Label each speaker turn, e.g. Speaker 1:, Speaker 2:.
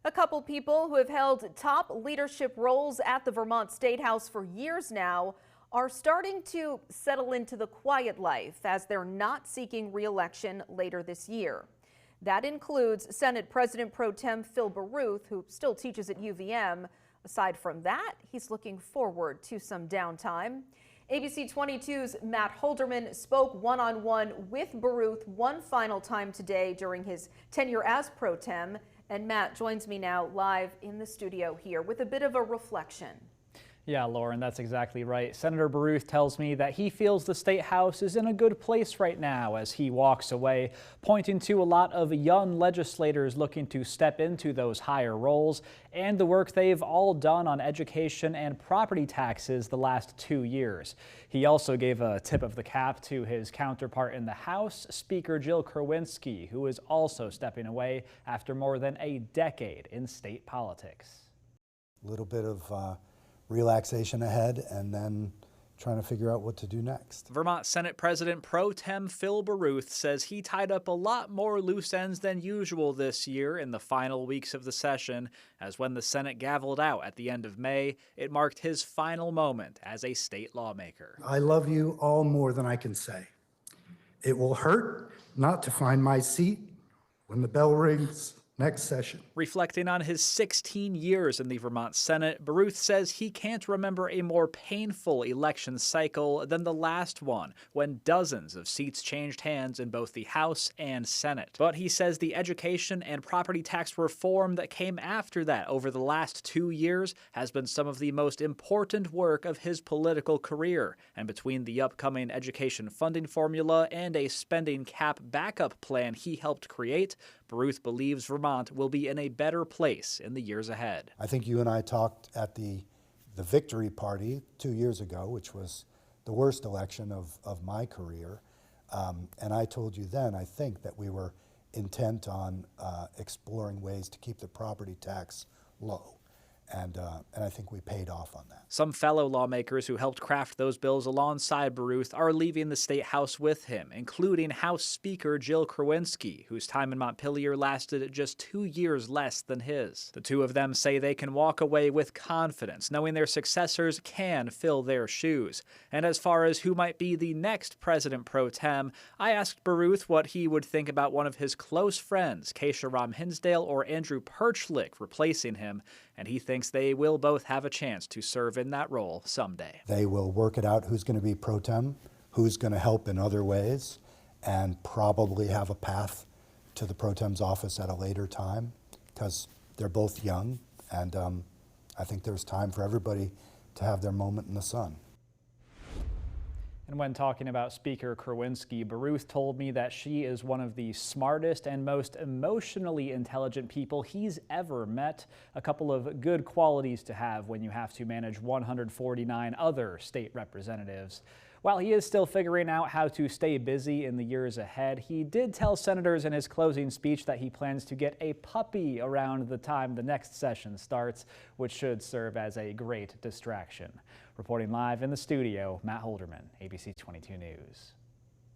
Speaker 1: A couple people who have held top leadership roles at the Vermont State House for years now are starting to settle into the quiet life as they're not seeking re-election later this year. That includes Senate President Pro Tem Phil Baruth, who still teaches at UVM. Aside from that, he's looking forward to some downtime. ABC 22's Matt Holderman spoke one-on-one with Baruth one final time today during his tenure as Pro Tem. And Matt joins me now live in the studio here with a bit of a reflection.
Speaker 2: Yeah, Lauren, that's exactly right. Senator Baruth tells me that he feels the State House is in a good place right now as he walks away, pointing to a lot of young legislators looking to step into those higher roles and the work they've all done on education and property taxes the last 2 years. He also gave a tip of the cap to his counterpart in the House, Speaker Jill Kerwinsky, who is also stepping away after more than a decade in state politics.
Speaker 3: A little bit of relaxation ahead and then trying to figure out what to do next.
Speaker 2: Vermont Senate President Pro Tem Phil Baruth says he tied up a lot more loose ends than usual this year in the final weeks of the session, as when the Senate gavelled out at the end of May, it marked his final moment as a state lawmaker.
Speaker 4: I love you all more than I can say. It will hurt not to find my seat when the bell rings next session.
Speaker 2: Reflecting on his 16 years in the Vermont Senate, Baruth says he can't remember a more painful election cycle than the last one, when dozens of seats changed hands in both the House and Senate. But he says the education and property tax reform that came after that over the last 2 years has been some of the most important work of his political career. And between the upcoming education funding formula and a spending cap backup plan he helped create, Baruth believes Vermont will be in a better place in the years ahead.
Speaker 3: I think you and I talked at the victory party 2 years ago, which was the worst election of my career. And I told you then, I think, that we were intent on exploring ways to keep the property tax low. And I think we paid off on that.
Speaker 2: Some fellow lawmakers who helped craft those bills alongside Baruth are leaving the State House with him, including House Speaker Jill Kerwinsky, whose time in Montpelier lasted just 2 years less than his. The two of them say they can walk away with confidence, knowing their successors can fill their shoes. And as far as who might be the next President Pro Tem, I asked Baruth what he would think about one of his close friends, Keisha Ram Hinsdale or Andrew Perchlik, replacing him, and he thinks they will both have a chance to serve in that role someday.
Speaker 3: They will work it out who's going to be pro tem, who's going to help in other ways, and probably have a path to the pro tem's office at a later time, because they're both young, and I think there's time for everybody to have their moment in the sun.
Speaker 2: And when talking about Speaker Kerwinsky, Baruth told me that she is one of the smartest and most emotionally intelligent people he's ever met. A couple of good qualities to have when you have to manage 149 other state representatives. While he is still figuring out how to stay busy in the years ahead, he did tell senators in his closing speech that he plans to get a puppy around the time the next session starts, which should serve as a great distraction. Reporting live in the studio, Matt Holderman, ABC 22 News.